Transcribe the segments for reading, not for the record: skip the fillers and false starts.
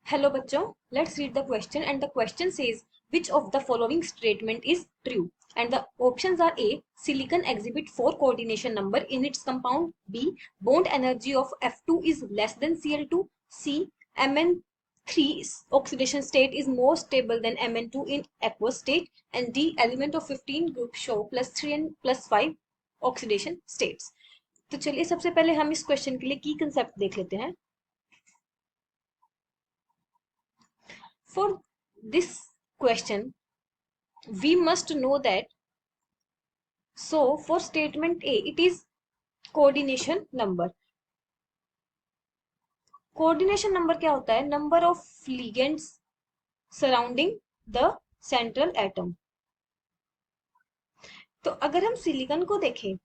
Hello bachcho, let's read the question, and the question says which of the following statement is true, and the options are A, silicon exhibit 4 coordination number in its compound, B, bond energy of F2 is less than Cl2, C, Mn3 oxidation state is more stable than Mn2 in aqueous state, and D, element of 15 group show +3 and +5 oxidation states. तो चलिए सबसे पहले हम इस question के लिए की concept देख लेते हैं. For this question, we must know that, so for statement A, it is coordination number. Coordination number क्या होता है? Number of ligands surrounding the central atom. तो अगर हम सिलिकॉन को देखें,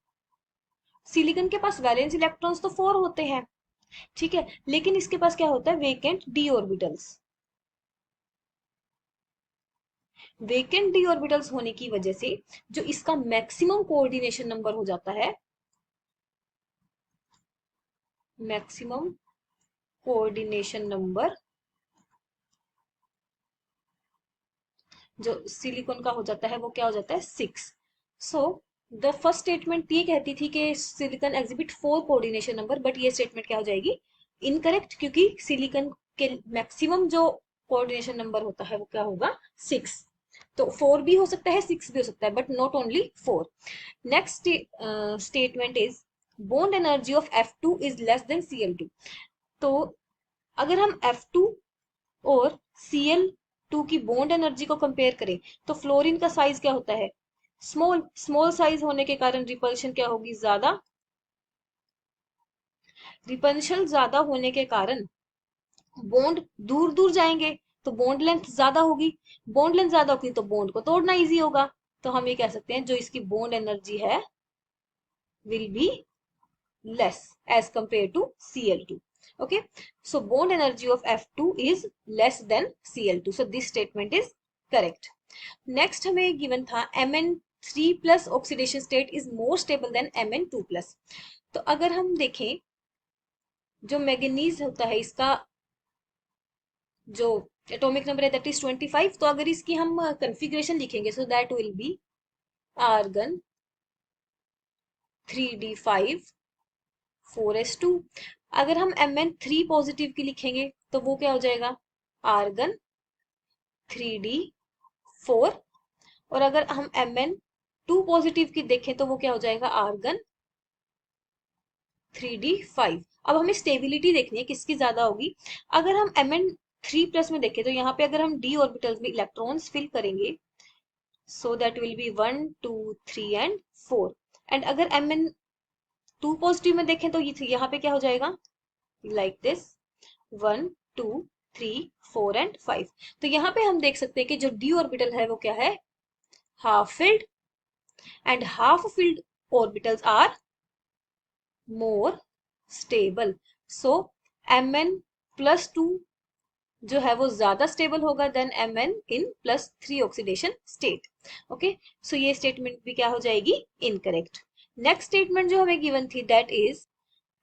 सिलिकॉन के पास वैलेंस इलेक्ट्रॉन्स तो 4 होते हैं, ठीक है, लेकिन इसके पास क्या होता है? Vacant D orbitals. Vacant D orbitals होने की वजह से जो इसका मैक्सिमम कोऑर्डिनेशन नंबर हो जाता है, मैक्सिमम कोऑर्डिनेशन नंबर जो सिलिकॉन का हो जाता है वो क्या हो जाता है? 6. सो द फर्स्ट स्टेटमेंट ये कहती थी कि silicon exhibit 4 coordination number, but ये स्टेटमेंट क्या हो जाएगी? इनकरेक्ट, क्योंकि सिलिकॉन के मैक्सिमम जो कोऑर्डिनेशन नंबर होता है वो क्या होगा? 6. तो 4 भी हो सकता है, 6 भी हो सकता है, but not only 4. Next statement is bond energy of F2 is less than Cl2. तो अगर हम F2 और Cl2 की बॉन्ड एनर्जी को कंपेयर करें तो फ्लोरीन का साइज क्या होता है? स्मॉल. स्मॉल साइज होने के कारण रिपल्शन क्या होगी? ज्यादा. रिपल्शन ज्यादा होने के कारण बॉन्ड दूर दूर जाएंगे, तो बॉन्ड लेंथ ज्यादा होगी. बॉन्ड लेंथ ज्यादा होगी तो बॉन्ड को तोड़ना इजी होगा. तो हम ये कह सकते हैं जो इसकी बॉन्ड एनर्जी है will be less as compared to Cl2. Okay, so bond energy of F2 is less than Cl2. So this statement is correct. Next हमें given था Mn3 plus oxidation state is more stable than Mn2 plus. तो अगर हम देखें जो manganese होता है इसका जो एटॉमिक नंबर है दैट इज 25. तो अगर इसकी हम कन्फिग्रेशन लिखेंगे so that will be argon 3d5 4s2. अगर हम Mn3 पॉजिटिव की लिखेंगे तो वो क्या हो जाएगा? Argon 3d4. और अगर हम Mn2 पॉजिटिव की देखें तो वो क्या हो जाएगा? Argon 3d5. अब हमें स्टेबिलिटी देखनी है किसकी ज्यादा होगी. अगर हम Mn3 प्लस में देखें तो यहाँ पे अगर हम d ऑर्बिटल्स में इलेक्ट्रॉन्स फिल करेंगे सो that will B 1 2 3 and 4. And अगर Mn2 पॉजिटिव में देखें तो ये यहाँ पे क्या हो जाएगा? Like this 1 2 3 4 and 5. तो यहाँ पे हम देख सकते हैं कि जो d ऑर्बिटल है वो क्या है? Half filled. And half filled orbitals are more stable. So Mn+2 जो है वो ज्यादा स्टेबल होगा than Mn in +3 oxidation state. Okay, so ये स्टेटमेंट भी क्या हो जाएगी? इनकरेक्ट. नेक्स्ट स्टेटमेंट जो हमें गिवन थी that is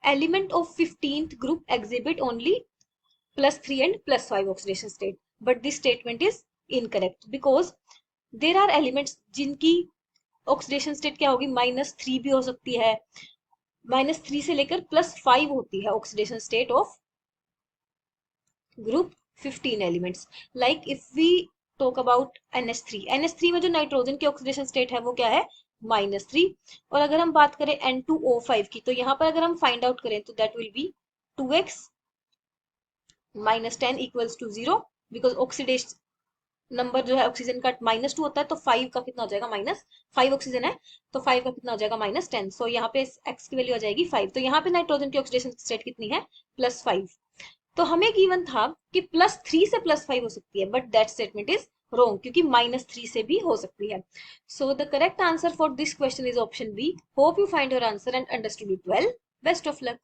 element of 15th group exhibit only +3 and +5 oxidation state, but this statement is incorrect because there are elements जिनकी oxidation state क्या होगी? -3 भी हो सकती है, -3 से लेकर +5 होती है oxidation state of group 15 elements. Like if we talk about NH3 में जो नाइट्रोजन की ऑक्सीडेशन स्टेट है वो क्या है? -3. और अगर हम बात करें N2O5 की तो यहाँ पर अगर हम फाइंड आउट करें तो that will be 2x -10 equals to 0, because oxidation number जो है ऑक्सीजन का -2 होता है, तो 5 का कितना हो जाएगा? -5 ऑक्सीजन है तो 5 का कितना हो जाएगा? -10. सो यहाँ पे x की वैल्यू आ जाएगी 5. तो यहाँ पे नाइट्रोजन की ऑक्सीडेशन स्टेट कितनी है? +5. तो हमें गिवन था कि +3 से +5 हो सकती है, but that statement is wrong क्योंकि -3 से भी हो सकती है. So the correct answer for this question is option B. Hope you find your answer and understood it well. Best of luck.